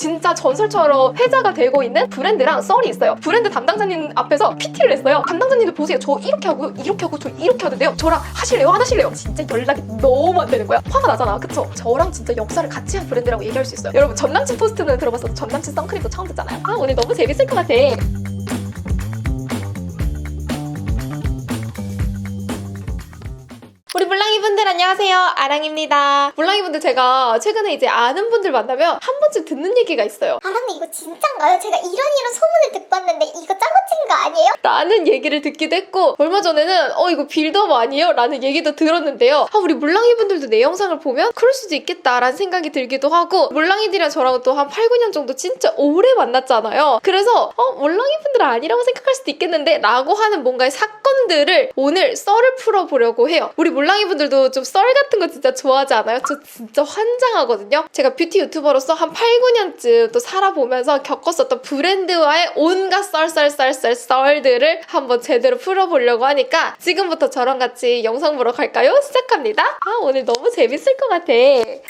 진짜 전설처럼 회자가 되고 있는 브랜드랑 썰이 있어요. 브랜드 담당자님 앞에서 PT를 했어요. 담당자님들 보세요. 저 이렇게 하고요. 이렇게 하고 저 이렇게 하는데요. 저랑 하실래요? 안 하실래요? 진짜 연락이 너무 안 되는 거야. 화가 나잖아. 그쵸? 저랑 진짜 역사를 같이 한 브랜드라고 얘기할 수 있어요. 여러분 전남친 포스트는 들어봤어도 전남친 선크림도 처음 듣잖아요. 아 오늘 너무 재밌을 것 같아. 우리 물랑이 분들 안녕하세요. 아랑입니다. 물랑이 분들 제가 최근에 이제 아는 분들 만나면 한 번쯤 듣는 얘기가 있어요. 아랑님 이거 진짠가요? 제가 이런 소문을 듣고 왔는데 이거 짜고 친 거 아니에요? 라는 얘기를 듣기도 했고 얼마 전에는 이거 빌드업 아니에요? 라는 얘기도 들었는데요. 우리 물랑이 분들도 내 영상을 보면 그럴 수도 있겠다라는 생각이 들기도 하고 물랑이들이랑 저랑 또 한 8, 9년 정도 진짜 오래 만났잖아요. 그래서 물랑이 분들은 아니라고 생각할 수도 있겠는데 라고 하는 뭔가의 사건들을 오늘 썰을 풀어보려고 해요. 우리 물랑이 분들도 좀 썰 같은 거 진짜 좋아하지 않아요? 저 진짜 환장하거든요. 제가 뷰티 유튜버로서 한 8, 9년쯤 또 살아보면서 겪었었던 브랜드와의 온갖 썰들을 한번 제대로 풀어보려고 하니까 지금부터 저랑 같이 영상 보러 갈까요? 시작합니다. 오늘 너무 재밌을 것 같아.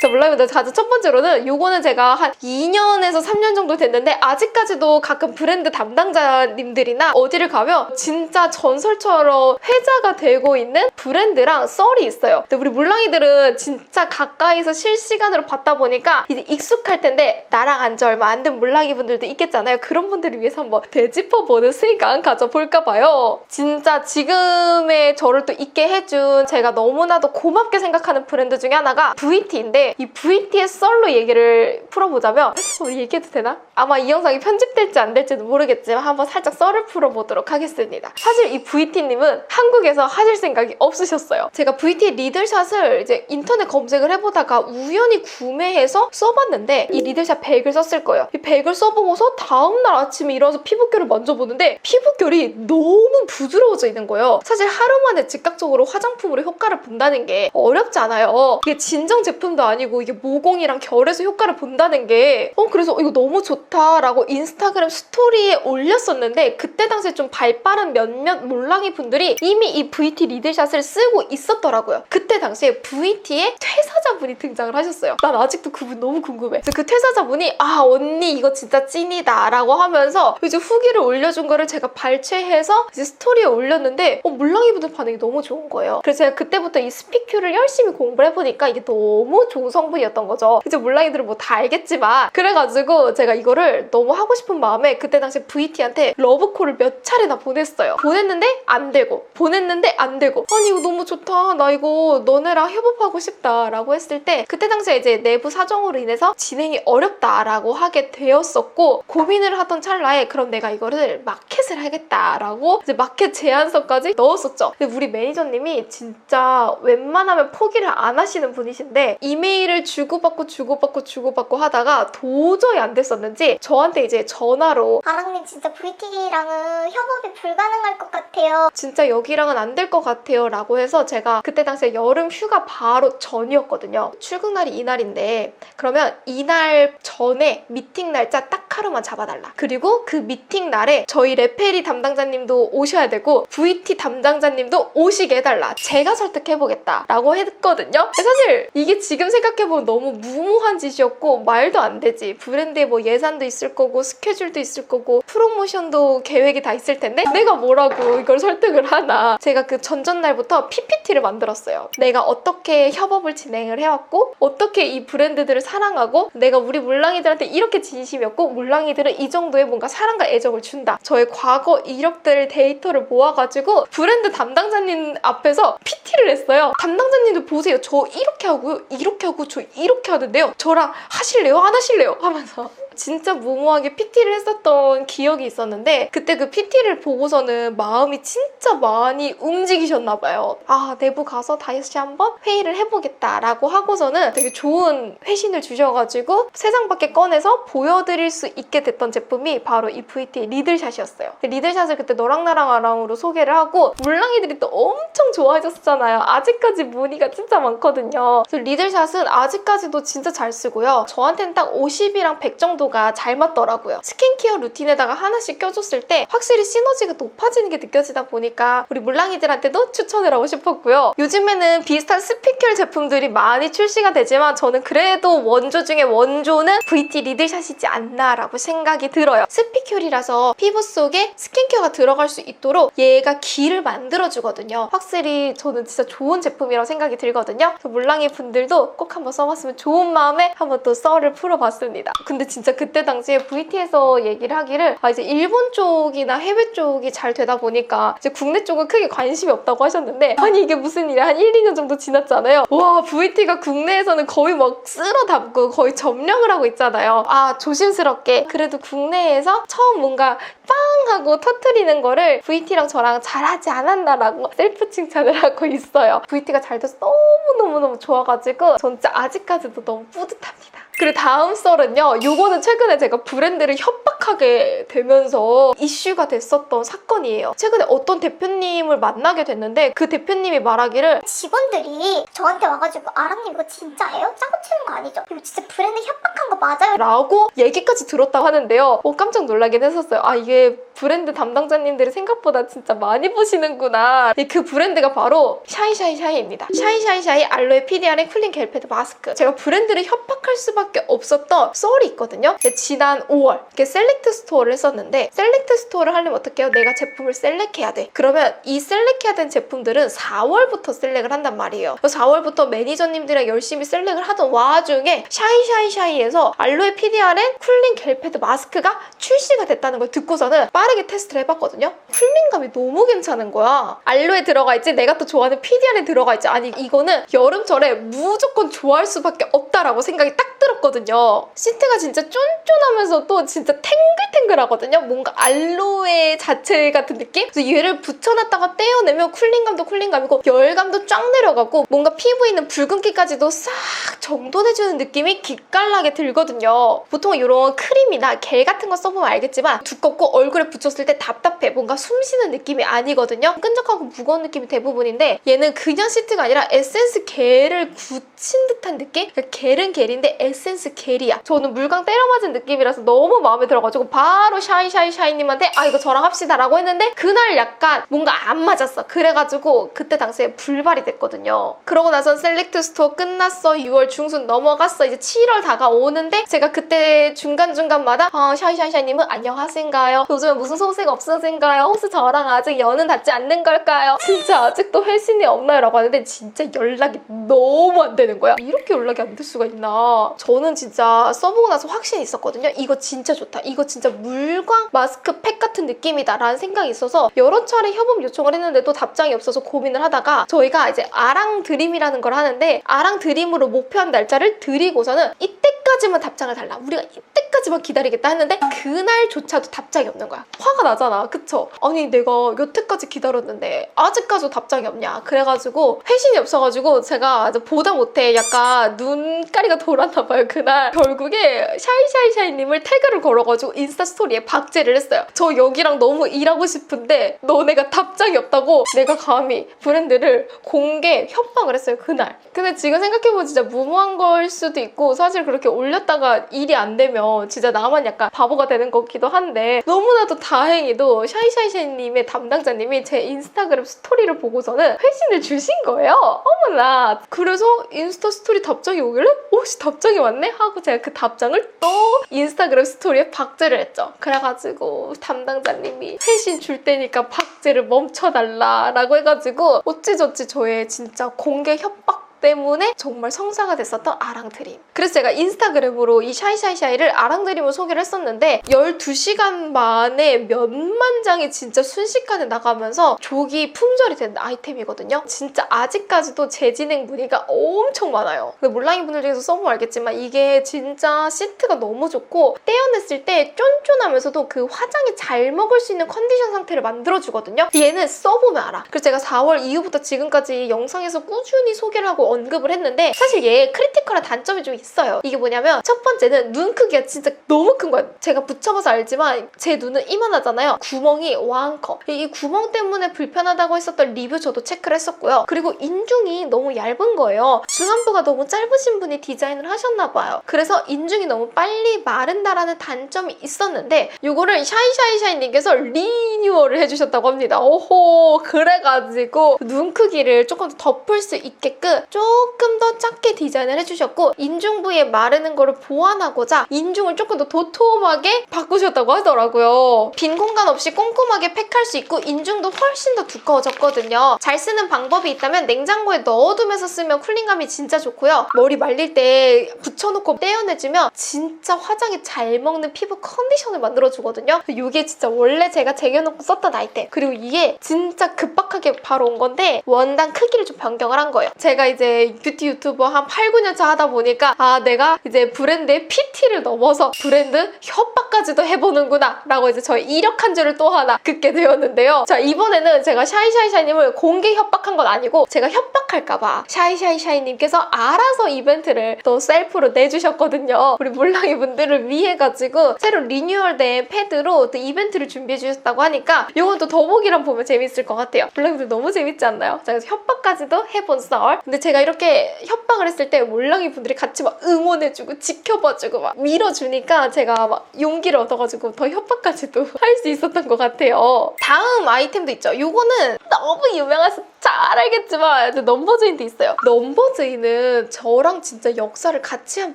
자, 물랑이 분들 자주 첫 번째로는 요거는 제가 한 2년에서 3년 정도 됐는데 아직까지도 가끔 브랜드 담당자님들이나 어디를 가면 진짜 전설처럼 회자가 되고 있는 브랜드랑 썰이 있어요. 근데 우리 물랑이들은 진짜 가까이서 실시간으로 봤다 보니까 이제 익숙할 텐데 나랑 안지 얼마 안 된 물랑이 분들도 있겠잖아요. 그런 분들을 위해서 한번 되짚어보는 시간 가져볼까 봐요. 진짜 지금의 저를 또 있게 해준 제가 너무나도 고맙게 생각하는 브랜드 중에 하나가 VT인데 이 VT의 썰로 얘기를 풀어보자면 얘기해도 되나? 아마 이 영상이 편집될지 안 될지는 모르겠지만 한번 살짝 썰을 풀어보도록 하겠습니다. 사실 이 VT님은 한국에서 하실 생각이 없으셨어요. 제가 VT 리들샷을 이제 인터넷 검색을 해보다가 우연히 구매해서 써봤는데 이 리들샷 100을 썼을 거예요. 이 100을 써보고서 다음날 아침에 일어나서 피부결을 만져보는데 피부결이 너무 부드러워져 있는 거예요. 사실 하루 만에 즉각적으로 화장품으로 효과를 본다는 게 어렵지 않아요. 이게 진정 제품도 아니고 이게 모공이랑 결에서 효과를 본다는 게 그래서 이거 너무 좋다라고 인스타그램 스토리에 올렸었는데 그때 당시에 좀 발빠른 몇몇 몰랑이 분들이 이미 이 VT 리들샷을 쓰고 있었더라고요. 그때 당시에 VT의 퇴사자분이 등장을 하셨어요. 난 아직도 그분 너무 궁금해. 그래서 그 퇴사자분이 언니 이거 진짜 찐이다 라고 하면서 이제 후기를 올려준 거를 제가 발췌해서 이제 스토리에 올렸는데 물랑이 분들 반응이 너무 좋은 거예요. 그래서 제가 그때부터 이 스피큐를 열심히 공부를 해보니까 이게 너무 좋은 성분이었던 거죠. 이제 물랑이들은 뭐 다 알겠지만 그래가지고 제가 이거를 너무 하고 싶은 마음에 그때 당시 VT한테 러브콜을 몇 차례나 보냈어요. 보냈는데 안 되고 보냈는데 안 되고 아니 이거 너무 좋다 나 이거 너네랑 협업하고 싶다 라고 했을 때 그때 당시에 이제 내부 사정으로 인해서 진행이 어렵다라고 하게 되었었고 고민을 하던 찰나에 그럼 내가 이거를 마켓을 하겠다라고 이제 마켓 제안서까지 넣었었죠. 근데 우리 매니저님이 진짜 웬만하면 포기를 안 하시는 분이신데 이메일을 주고받고 하다가 도저히 안 됐었는지 저한테 이제 전화로 아랑님 진짜 VT랑은 협업이 불가능할 것 같아요. 진짜 여기랑은 안 될 것 같아요 라고 해서 제가 그때 당시에 여름 휴가 바로 전이었거든요. 출국 날이 이날인데 그러면 이날 전에 미팅 날짜 딱 하루만 잡아달라. 그리고 그 미팅 날에 저희 레페리 담당자님도 오셔야 되고 VT 담당자님도 오시게 해달라. 제가 설득해보겠다 라고 했거든요. 사실 이게 지금 생각해보면 너무 무모한 짓이었고 말도 안 되지. 브랜드에 뭐 예산도 있을 거고 스케줄도 있을 거고 프로모션도 계획이 다 있을 텐데 내가 뭐라고 이걸 설득을 하나. 제가 그 전전날부터 PPT를 만들었어요. 내가 어떻게 협업을 진행을 해왔고 어떻게 이 브랜드들을 사랑하고 내가 우리 물랑이들한테 이렇게 진심이었고 물랑이들은 이 정도의 뭔가 사랑과 애정을 준다. 저의 과거 이력들 데이터를 모아가지고 브랜드 담당자님 앞에서 PT를 했어요. 담당자님도 보세요. 저 이렇게 하고요. 이렇게 하고 저 이렇게 하는데요. 저랑 하실래요? 안 하실래요? 하면서 진짜 무모하게 PT를 했었던 기억이 있었는데 그때 그 PT를 보고서는 마음이 진짜 많이 움직이셨나 봐요. 내부 가서 다시 한번 회의를 해보겠다라고 하고서는 되게 좋은 회신을 주셔가지고 세상 밖에 꺼내서 보여드릴 수 있게 됐던 제품이 바로 이 VT 리들샷이었어요. 리들샷을 그때 너랑 나랑 아랑으로 소개를 하고 물랑이들이 또 엄청 좋아해줬잖아요. 아직까지 문의가 진짜 많거든요. 그래서 리들샷은 아직까지도 진짜 잘 쓰고요. 저한테는 딱 50이랑 100 정도 만족도가 잘 맞더라고요. 스킨케어 루틴에다가 하나씩 껴줬을 때 확실히 시너지가 높아지는 게 느껴지다 보니까 우리 물랑이들한테도 추천을 하고 싶었고요. 요즘에는 비슷한 스피큐얼 제품들이 많이 출시가 되지만 저는 그래도 원조 중에 원조는 VT 리들샷이지 않나라고 생각이 들어요. 스피큐얼이라서 피부 속에 스킨케어가 들어갈 수 있도록 얘가 기를 만들어주거든요. 확실히 저는 진짜 좋은 제품이라고 생각이 들거든요. 그래서 물랑이 분들도 꼭 한번 써봤으면 좋은 마음에 한번 또 썰을 풀어봤습니다. 근데 진짜 그때 당시에 VT에서 얘기를 하기를 이제 일본 쪽이나 해외 쪽이 잘 되다 보니까 이제 국내 쪽은 크게 관심이 없다고 하셨는데 아니 이게 무슨 일이야. 한 1, 2년 정도 지났잖아요. 와 VT가 국내에서는 거의 막 쓸어 담고 거의 점령을 하고 있잖아요. 아 조심스럽게 그래도 국내에서 처음 뭔가 빵 하고 터트리는 거를 VT랑 저랑 잘하지 않았나라고 셀프 칭찬을 하고 있어요. VT가 잘 돼서 너무너무너무 좋아가지고 전 진짜 아직까지도 너무 뿌듯합니다. 그리고 다음 썰은요. 요거는 최근에 제가 브랜드를 협박하게 되면서 이슈가 됐었던 사건이에요. 최근에 어떤 대표님을 만나게 됐는데 그 대표님이 말하기를 직원들이 저한테 와가지고 아랑님 이거 진짜예요? 짜고 치는 거 아니죠? 이거 진짜 브랜드 협박한 거 맞아요? 라고 얘기까지 들었다고 하는데요. 깜짝 놀라긴 했었어요. 아 이게 브랜드 담당자님들이 생각보다 진짜 많이 보시는구나. 그 브랜드가 바로 샤이샤이샤이입니다. 샤이샤이샤이 알로에 PDR의 쿨링 겔 패드 마스크. 제가 브랜드를 협박할 수밖에 없었던 썰이 있거든요. 지난 5월 이렇게 셀렉트 스토어를 했었는데 셀렉트 스토어를 하려면 어떻게 해요? 내가 제품을 셀렉해야 돼. 그러면 이 셀렉해야 되는 제품들은 4월부터 셀렉을 한단 말이에요. 4월부터 매니저님들이랑 열심히 셀렉을 하던 와중에 샤이샤이샤이에서 알로에 PDR의 쿨링 겔 패드 마스크가 출시가 됐다는 걸 듣고서는 빠르게 테스트를 해봤거든요. 쿨링감이 너무 괜찮은 거야. 알로에 들어가 있지 내가 또 좋아하는 PDR에 들어가 있지. 아니 이거는 여름철에 무조건 좋아할 수밖에 없다라고 생각이 딱 들었거든요. 시트가 진짜 쫀쫀하면서도 진짜 탱글탱글하거든요. 뭔가 알로에 자체 같은 느낌? 그래서 얘를 붙여놨다가 떼어내면 쿨링감도 쿨링감이고 열감도 쫙 내려가고 뭔가 피부에 있는 붉은기까지도 싹 정돈해주는 느낌이 기깔나게 들거든요. 보통 이런 크림이나 겔 같은 거 써보면 알겠지만 두껍고 얼굴에 붙였을 때 답답해. 뭔가 숨쉬는 느낌이 아니거든요. 끈적하고 무거운 느낌이 대부분인데 얘는 그냥 시트가 아니라 에센스 겔을 굳힌 듯한 느낌? 그러니까 겔은 겔인데 에센스 겔이야. 저는 물광 때려 맞은 느낌이라서 너무 마음에 들어가지고 바로 샤이샤이샤이님한테 아 이거 저랑 합시다 라고 했는데 그날 약간 뭔가 안 맞았어. 그래가지고 그때 당시에 불발이 됐거든요. 그러고 나선 셀렉트 스토어 끝났어. 6월 중순 넘어갔어. 이제 7월 다가오는데 제가 그때 중간중간마다 샤이샤이샤이님은 안녕하신가요? 요즘에 무슨 소식 없으신가요? 혹시 저랑 아직 연은 닿지 않는 걸까요? 진짜 아직도 회신이 없나요? 라고 하는데 진짜 연락이 너무 안 되는 거야. 이렇게 연락이 안 될 수가 있나. 저는 진짜 써보고 나서 확신이 있었거든요. 이거 진짜 좋다. 이거 진짜 물광 마스크팩 같은 느낌이다 라는 생각이 있어서 여러 차례 협업 요청을 했는데도 답장이 없어서 고민을 하다가 저희가 이제 아랑 드림이라는 걸 하는데 아랑 드림으로 목표한 날짜를 드리고서는 이때까지만 답장을 달라. 우리가 이때까지만 기다리겠다 했는데 그날조차도 답장이 없는 거야. 화가 나잖아. 그쵸? 아니 내가 여태까지 기다렸는데 아직까지도 답장이 없냐. 그래가지고 회신이 없어가지고 제가 아주 보다 못해 약간 눈가리가 돌았나 봐요. 그날 결국에 샤이샤이샤이님을 태그를 걸어가지고 인스타 스토리에 박제를 했어요. 저 여기랑 너무 일하고 싶은데 너네가 답장이 없다고 내가 감히 브랜드를 공개 협박을 했어요. 그날. 근데 지금 생각해보면 진짜 무모한 걸 수도 있고 사실 그렇게 올렸다가 일이 안 되면 진짜 나만 약간 바보가 되는 거기도 한데 너무나도 다행히도 샤이샤이샤이님의 담당자님이 제 인스타그램 스토리를 보고서는 회신을 주신 거예요. 어머나. 그래서 인스타 스토리 답장이 오길래 혹시 답장이 왔네? 하고 제가 그 답장을 또 인스타그램 스토리에 박제를 했죠. 그래가지고 담당자님이 회신 줄 테니까 박제를 멈춰달라라고 해가지고 어찌저찌 저의 진짜 공개 협박 때문에 정말 성사가 됐었던 아랑드림. 그래서 제가 인스타그램으로 이 샤이샤이샤이를 아랑드림을 소개를 했었는데 12시간 만에 몇만 장이 진짜 순식간에 나가면서 조기 품절이 된 아이템이거든요. 진짜 아직까지도 재진행 문의가 엄청 많아요. 근데 몰랑이 분들 중에서 써보면 알겠지만 이게 진짜 시트가 너무 좋고 떼어냈을 때 쫀쫀하면서도 그 화장이 잘 먹을 수 있는 컨디션 상태를 만들어주거든요. 얘는 써보면 알아. 그래서 제가 4월 이후부터 지금까지 영상에서 꾸준히 소개를 하고 언급을 했는데 사실 얘 크리티컬한 단점이 좀 있어요. 이게 뭐냐면 첫 번째는 눈 크기가 진짜 너무 큰 거야. 제가 붙여봐서 알지만 제 눈은 이만하잖아요. 구멍이 왕커. 이 구멍 때문에 불편하다고 했었던 리뷰 저도 체크를 했었고요. 그리고 인중이 너무 얇은 거예요. 중안부가 너무 짧으신 분이 디자인을 하셨나 봐요. 그래서 인중이 너무 빨리 마른다라는 단점이 있었는데 요거를 샤이샤이샤이님께서 리뉴얼을 해주셨다고 합니다. 오호, 그래가지고 눈 크기를 조금 더 덮을 수 있게끔 조금 더 작게 디자인을 해주셨고 인중 부위에 마르는 거를 보완하고자 인중을 조금 더 도톰하게 바꾸셨다고 하더라고요. 빈 공간 없이 꼼꼼하게 팩할 수 있고 인중도 훨씬 더 두꺼워졌거든요. 잘 쓰는 방법이 있다면 냉장고에 넣어두면서 쓰면 쿨링감이 진짜 좋고요. 머리 말릴 때 붙여놓고 떼어내주면 진짜 화장이 잘 먹는 피부 컨디션을 만들어주거든요. 이게 진짜 원래 제가 쟁여놓고 썼던 아이템. 그리고 이게 진짜 급박하게 바로 온 건데 원단 크기를 좀 변경을 한 거예요. 제가 이제 뷰티 유튜버 한 8, 9년 차 하다 보니까 아, 내가 이제 브랜드의 PT를 넘어서 브랜드 협박까지도 해보는구나 라고 이제 저의 이력한 줄을 또 하나 긋게 되었는데요. 자, 이번에는 제가 샤이샤이샤이님을 공개 협박한 건 아니고 제가 협박할까봐 샤이샤이샤이님께서 알아서 이벤트를 또 셀프로 내주셨거든요. 우리 몰랑이 분들을 위해 가지고 새로 리뉴얼된 패드로 또 이벤트를 준비해 주셨다고 하니까 이건 또 더보기란 보면 재밌을 것 같아요. 몰랑이 분들 너무 재밌지 않나요? 자, 그래서 협박까지도 해본 썰. 근데 제가 이렇게 협박을 했을 때 몰랑이 분들이 같이 막 응원해주고 지켜봐주고 막 밀어주니까 제가 막 용기를 얻어가지고 더 협박까지도 할 수 있었던 것 같아요. 다음 아이템도 있죠. 요거는 너무 유명해서 잘 알겠지만 넘버즈인도 있어요. 넘버즈인은 저랑 진짜 역사를 같이 한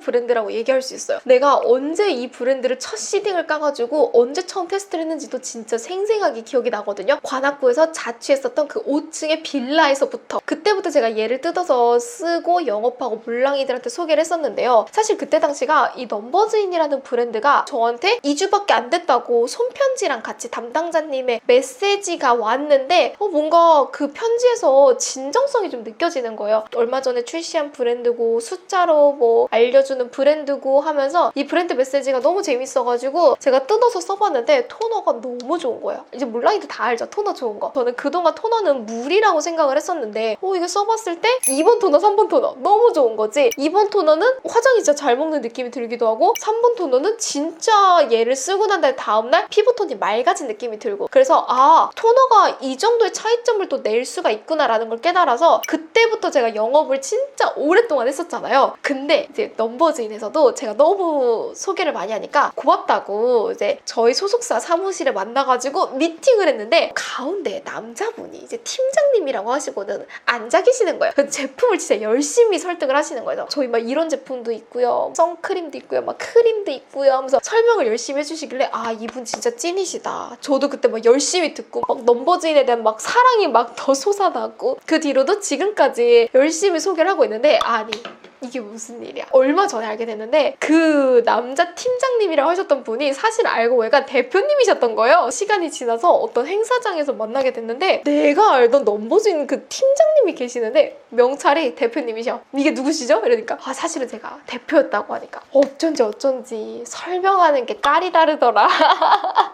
브랜드라고 얘기할 수 있어요. 내가 언제 이 브랜드를 첫 시딩을 까가지고 언제 처음 테스트를 했는지도 진짜 생생하게 기억이 나거든요. 관악구에서 자취했었던 그 5층의 빌라에서부터 그때부터 제가 얘를 뜯어서 쓰고 영업하고 몰랑이들한테 소개를 했었는데요. 사실 그때 당시가 이 넘버즈인이라는 브랜드가 저한테 2주밖에 안 됐다고 손편지랑 같이 담당자님의 메시지가 왔는데 뭔가 그 편지에서 진정성이 좀 느껴지는 거예요. 얼마 전에 출시한 브랜드고 숫자로 뭐 알려주는 브랜드고 하면서 이 브랜드 메시지가 너무 재밌어가지고 제가 뜯어서 써봤는데 토너가 너무 좋은 거예요. 이제 몰랑이도 다 알죠, 토너 좋은 거. 저는 그동안 토너는 물이라고 생각을 했었는데 이거 써봤을 때 2번 토너, 3번 토너 너무 좋은 거지. 2번 토너는 화장이 진짜 잘 먹는 느낌이 들기도 하고 3번 토너는 진짜 얘를 쓰고 난 다음날 피부톤이 맑아진 느낌이 들고 그래서 아, 토너가 이 정도의 차이점을 또 낼 수가 있구나라는 걸 깨달아서 그때부터 제가 영업을 진짜 오랫동안 했었잖아요. 근데 이제 넘버즈인에서도 제가 너무 소개를 많이 하니까 고맙다고 이제 저희 소속사 사무실에 만나가지고 미팅을 했는데 가운데 남자분이 이제 팀장님이라고 하시고는 앉아 계시는 거예요. 그 제품을 진짜 열심히 설득을 하시는 거예요. 저희 막 이런 제품도 있고요, 선크림도 있고요, 막 크림도 있고요 하면서 설명을 열심히 해주시길래 아, 이분 진짜 찐이시다. 저도 그때 막 열심히 듣고 막 넘버즈인에 대한 막 사랑이 막 더 솟아나고 그 뒤로도 지금까지 열심히 소개를 하고 있는데 아니 이게 무슨 일이야. 얼마 전에 알게 됐는데 그 남자 팀장님이라고 하셨던 분이 사실 알고 보니까 대표님이셨던 거예요. 시간이 지나서 어떤 행사장에서 만나게 됐는데 내가 알던 넘버즈인 그 팀장님이 계시는데 명찰이 대표님이셔. 이게 누구시죠? 이러니까 아, 사실은 제가 대표였다고 하니까 어쩐지 설명하는 게 깔이 다르더라.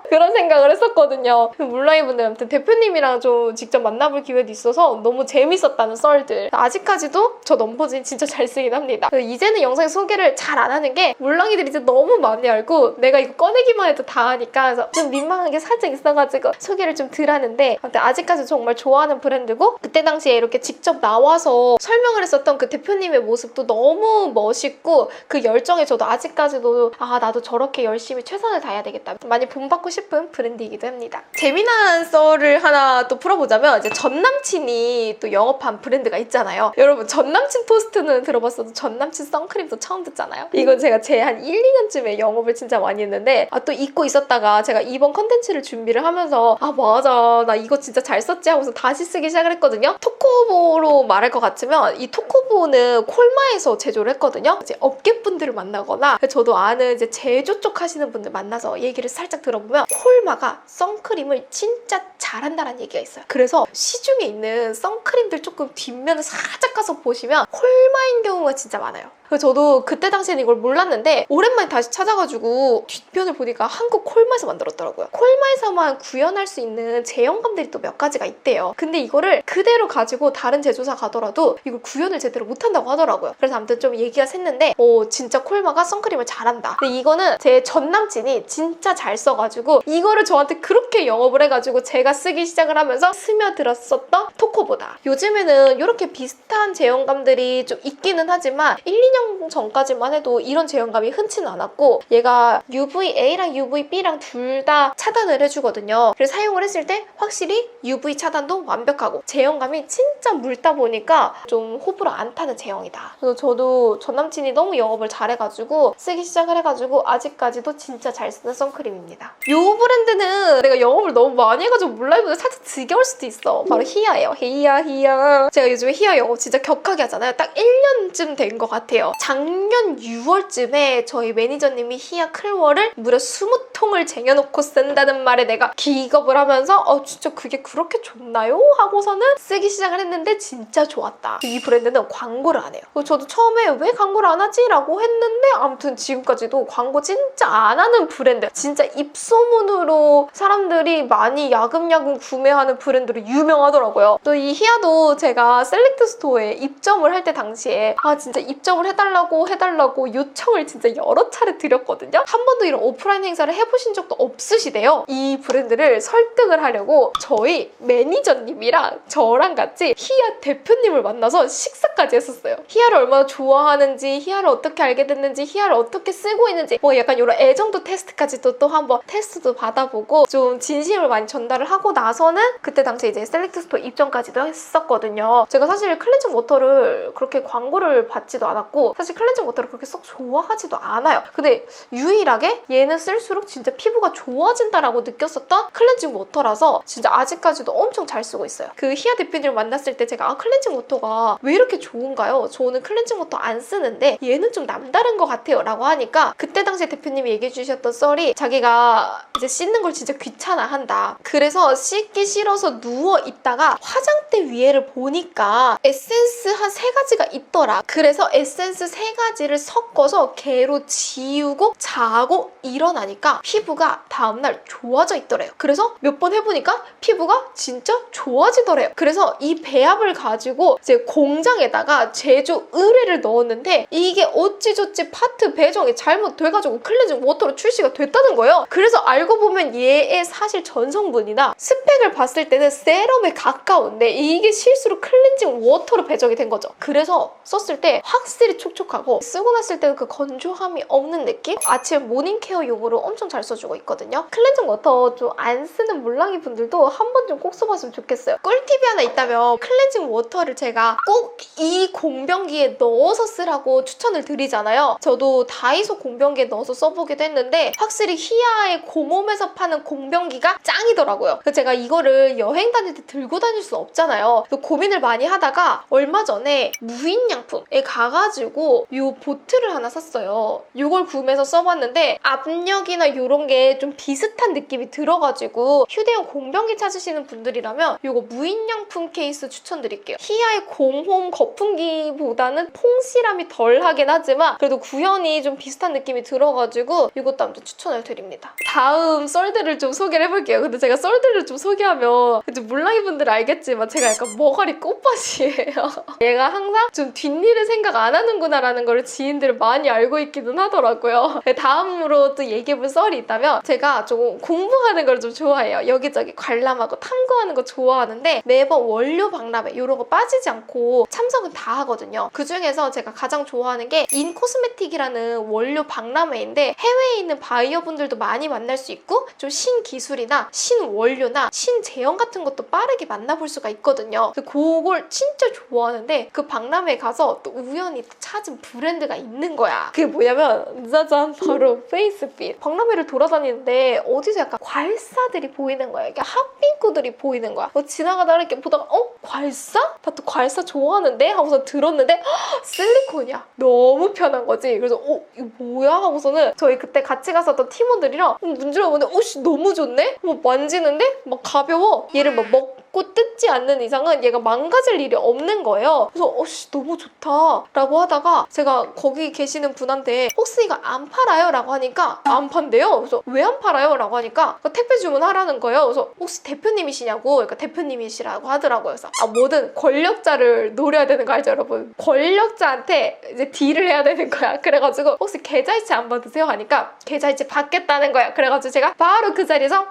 그런 생각을 했었거든요. 몰랑이 분들 아무튼 대표님이랑 좀 직접 만나볼 기회도 있어서 너무 재밌었다는 썰들. 아직까지도 저 넘버즈인 진짜 잘 쓰긴 합니다. 이제는 영상에 소개를 잘 안 하는 게 몰랑이들이 이제 너무 많이 알고 내가 이거 꺼내기만 해도 다 하니까 그래서 좀 민망한 게 살짝 있어가지고 소개를 좀 덜 하는데 아무튼 아직까지 정말 좋아하는 브랜드고 그때 당시에 이렇게 직접 나와서 설명을 했었던 그 대표님의 모습도 너무 멋있고 그 열정에 저도 아직까지도 아, 나도 저렇게 열심히 최선을 다해야 되겠다 많이 본받고 싶은 브랜드이기도 합니다. 재미난 썰을 하나 또 풀어보자면 이제 전 남친이 또 영업한 브랜드가 있잖아요. 여러분 전 남친 토스트는 들어봤어도 전 남친 선크림도 처음 듣잖아요. 이건 제가 제 한 1, 2년쯤에 영업을 진짜 많이 했는데 아, 또 잊고 있었다가 제가 이번 컨텐츠를 준비를 하면서 아, 맞아, 나 이거 진짜 잘 썼지 하고서 다시 쓰기 시작을 했거든요. 토코보로 말할 것 같으면 이 토코보는 콜마에서 제조를 했거든요. 이제 업계분들을 만나거나 저도 아는 이제 제조 쪽 하시는 분들 만나서 얘기를 살짝 들어보면 콜마가 선크림을 진짜 잘한다는 얘기가 있어요. 그래서 시중에 있는 선크림들 조금 뒷면을 살짝 가서 보시면 콜마인 경우가 진짜 많아요. 그래서 저도 그때 당시에는 이걸 몰랐는데 오랜만에 다시 찾아가지고 뒷편을 보니까 한국 콜마에서 만들었더라고요. 콜마에서만 구현할 수 있는 제형감들이 또 몇 가지가 있대요. 근데 이거를 그대로 가지고 다른 제조사 가더라도 이걸 구현을 제대로 못한다고 하더라고요. 그래서 아무튼 좀 얘기가 샜는데 진짜 콜마가 선크림을 잘한다. 근데 이거는 제 전 남친이 진짜 잘 써가지고 이거를 저한테 그렇게 영업을 해가지고 제가 쓰기 시작을 하면서 스며들었었던 토코보다 요즘에는 이렇게 비슷한 제형감들이 좀 있기는 하지만 1, 2년 전까지만 해도 이런 제형감이 흔치는 않았고 얘가 UVA랑 UVB랑 둘 다 차단을 해주거든요. 그래서 사용을 했을 때 확실히 UV 차단도 완벽하고 제형감이 진짜 묽다 보니까 좀 호불호 안 타는 제형이다. 그래서 저도 전 남친이 너무 영업을 잘해가지고 쓰기 시작을 해가지고 아직까지도 진짜 잘 쓰는 선크림입니다. 이 브랜드는 내가 영업을 너무 많이 해가지고 몰라보면 살짝 지겨울 수도 있어. 바로 히야예요. 히야. 제가 요즘에 히야 영업 진짜 격하게 하잖아요. 딱 1년쯤 된 것 같아요. 작년 6월쯤에 저희 매니저님이 히야 클워를 무려 20통을 쟁여놓고 쓴다는 말에 내가 기겁을 하면서 진짜 그게 그렇게 좋나요? 하고서는 쓰기 시작을 했는데 진짜 좋았다. 이 브랜드는 광고를 안 해요. 저도 처음에 왜 광고를 안 하지? 라고 했는데 아무튼 지금까지도 광고 진짜 안 하는 브랜드. 진짜 입소문으로 사람들이 많이 야금야금 구매하는 브랜드로 유명하더라고요. 또 이 히야도 제가 셀렉트 스토어에 입점을 할 때 당시에 진짜 입점을 해달라고 요청을 진짜 여러 차례 드렸거든요. 한 번도 이런 오프라인 행사를 해보신 적도 없으시대요. 이 브랜드를 설득을 하려고 저희 매니저님이랑 저랑 같이 히야 대표님을 만나서 식사까지 했었어요. 히야를 얼마나 좋아하는지, 히야를 어떻게 알게 됐는지, 히야를 어떻게 쓰고 있는지 뭐 약간 이런 애정도 테스트까지도 또 한번 테스트도 받아보고 좀 진심을 많이 전달을 하고 나서는 그때 당시에 이제 셀렉트 스토어 입점까지도 했었거든요. 제가 사실 클렌징 워터를 그렇게 광고를 받지도 않았고 사실 클렌징 워터를 그렇게 썩 좋아하지도 않아요. 근데 유일하게 얘는 쓸수록 진짜 피부가 좋아진다라고 느꼈었던 클렌징 워터라서 진짜 아직까지도 엄청 잘 쓰고 있어요. 그 히야 대표님을 만났을 때 제가 클렌징 워터가 왜 이렇게 좋은가요? 저는 클렌징 워터 안 쓰는데 얘는 좀 남다른 것 같아요 라고 하니까 그때 당시에 대표님이 얘기해 주셨던 썰이 자기가 이제 씻는 걸 진짜 귀찮아한다. 그래서 씻기 싫어서 누워 있다가 화장대 위에를 보니까 에센스 한 3가지가 있더라. 그래서 에센스 3가지를 섞어서 개로 지우고 자고 일어나니까 피부가 다음날 좋아져 있더래요. 그래서 몇 번 해보니까 피부가 진짜 좋아지더래요. 그래서 이 배합을 가지고 이제 공장에다가 제조 의뢰를 넣었는데 이게 어찌저찌 파트 배정이 잘못돼가지고 클렌징 워터로 출시가 됐다는 거예요. 그래서 알고 보면 얘의 사실 전성분이나 스펙을 봤을 때는 세럼에 가까운데 이게 실수로 클렌징 워터로 배정이 된 거죠. 그래서 썼을 때 확실히 촉촉하고 쓰고 났을 때는 그 건조함이 없는 느낌? 아침 모닝케어용으로 엄청 잘 써주고 있거든요. 클렌징 워터 좀 안 쓰는 몰랑이 분들도 한 번 좀 꼭 써봤으면 좋겠어요. 꿀팁이 하나 있다면 클렌징 워터를 제가 꼭 이 공병기에 넣어서 쓰라고 추천을 드리잖아요. 저도 다이소 공병기에 넣어서 써보기도 했는데 확실히 히야의 고몸에서 파는 공병기가 짱이더라고요. 그래서 제가 이거를 여행 다닐 때 들고 다닐 수 없잖아요. 그래서 고민을 많이 하다가 얼마 전에 무인양품에 가가지고 이 보트를 하나 샀어요. 이걸 구매해서 써봤는데 압력이나 이런 게 좀 비슷한 느낌이 들어가지고 휴대용 공병기 찾으시는 분들이라면 이거 무인양품 케이스 추천드릴게요. 히야의 공홈 거품기보다는 퐁실함이 덜하긴 하지만 그래도 구현이 좀 비슷한 느낌이 들어가지고 이것도 아무튼 추천을 드립니다. 다음 썰들을 좀 소개를 해볼게요. 근데 제가 썰들을 좀 소개하면 이제 몰랑이 분들 알겠지만 제가 약간 머가리 꽃밭이에요. 얘가 항상 좀 뒷일을 생각 안 하는구나 라는 걸 지인들이 많이 알고 있기는 하더라고요. 다음으로 또 얘기해볼 썰이 있다면 제가 조금 공부하는 걸 좀 좋아해요. 여기저기 관람하고 탐구하는 거 좋아하는데 매번 원료 박람회 이런 거 빠지지 않고 참석은 다 하거든요. 그중에서 제가 가장 좋아하는 게 인코스메틱이라는 원료 박람회인데 해외에 있는 바이어분들도 많이 만날 수 있고 좀 신기술이나 신원료나 신제형 같은 것도 빠르게 만나볼 수가 있거든요. 그걸 진짜 좋아하는데 그 박람회에 가서 또 우연히 찾은 브랜드가 있는 거야. 그게 뭐냐면 짜잔 바로 페이스핏. 박람회를 돌아다니는데 어디서 약간 괄사들이 보이는 거야. 이게 핫핑크들이 보이는 거야. 지나가다 이렇게 보다가 괄사? 나 또 괄사 좋아하는데? 하고서 들었는데 실리콘이야. 너무 편한 거지. 그래서 이거 뭐야? 하고서는 저희 그때 같이 갔었던 팀원들이랑 문질러보는데 씨 너무 좋네? 뭐 만지는데 막 가벼워. 얘를 막 밟고 뜯지 않는 이상은 얘가 망가질 일이 없는 거예요. 그래서 어씨 너무 좋다 라고 하다가 제가 거기 계시는 분한테 혹시 이거 안 팔아요? 라고 하니까 안 판대요. 그래서 왜 안 팔아요? 라고 하니까 택배 주문하라는 거예요. 그래서 혹시 대표님이시냐고, 그러니까 대표님이시라고 하더라고요. 그래서 뭐든 권력자를 노려야 되는 거 알죠, 여러분? 권력자한테 이제 딜을 해야 되는 거야. 그래가지고 혹시 계좌이체 안 받으세요? 하니까 계좌이체 받겠다는 거야. 그래가지고 제가 바로 그 자리에서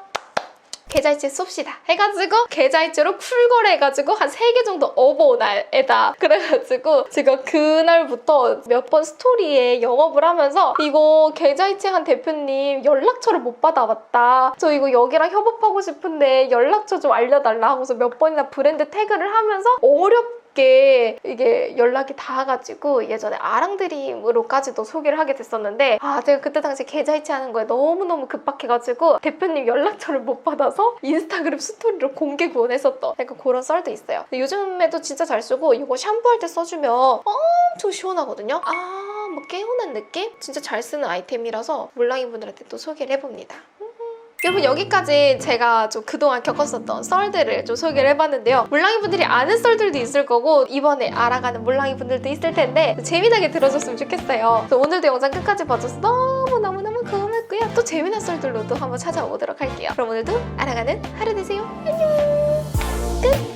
계좌이체 쏩시다 해가지고 계좌이체로 쿨거래 해가지고 한 3개 정도 업어온 애다. 그래가지고 제가 그날부터 몇 번 스토리에 영업을 하면서 이거 계좌이체 한 대표님 연락처를 못 받아봤다. 저 이거 여기랑 협업하고 싶은데 연락처 좀 알려달라 하고서 몇 번이나 브랜드 태그를 하면서 이게 연락이 닿아가지고 예전에 아랑드림으로까지도 소개를 하게 됐었는데 제가 그때 당시 계좌이체 하는 거에 너무너무 급박해가지고 대표님 연락처를 못 받아서 인스타그램 스토리로 공개 구원했었던 약간 그런 썰도 있어요. 근데 요즘에도 진짜 잘 쓰고 이거 샴푸할 때 써주면 엄청 시원하거든요. 뭐 깨우는 느낌? 진짜 잘 쓰는 아이템이라서 몰랑이 분들한테 또 소개를 해봅니다. 여러분 여기까지 제가 좀 그동안 겪었었던 썰들을 좀 소개를 해봤는데요. 몰랑이 분들이 아는 썰들도 있을 거고 이번에 알아가는 몰랑이 분들도 있을 텐데 재미나게 들어줬으면 좋겠어요. 그래서 오늘도 영상 끝까지 봐줘서 너무너무너무 고맙고요. 또 재미난 썰들로도 한번 찾아오도록 할게요. 그럼 오늘도 알아가는 하루 되세요. 안녕. 끝.